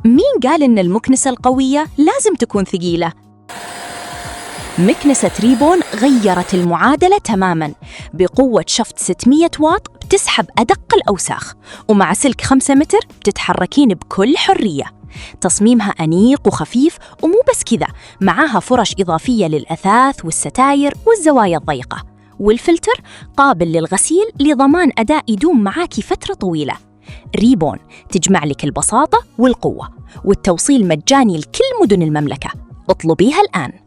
مين قال إن المكنسة القوية لازم تكون ثقيلة؟ مكنسة ريبون غيرت المعادلة تماماً. بقوة شفط 600 واط بتسحب أدق الأوساخ، ومع سلك 5 متر بتتحركين بكل حرية. تصميمها أنيق وخفيف، ومو بس كذا، معاها فرش إضافية للأثاث والستاير والزوايا الضيقة، والفلتر قابل للغسيل لضمان أداء يدوم معاكي فترة طويلة. ريبون تجمع لك البساطة والقوة، والتوصيل مجاني لكل مدن المملكة. اطلبيها الآن.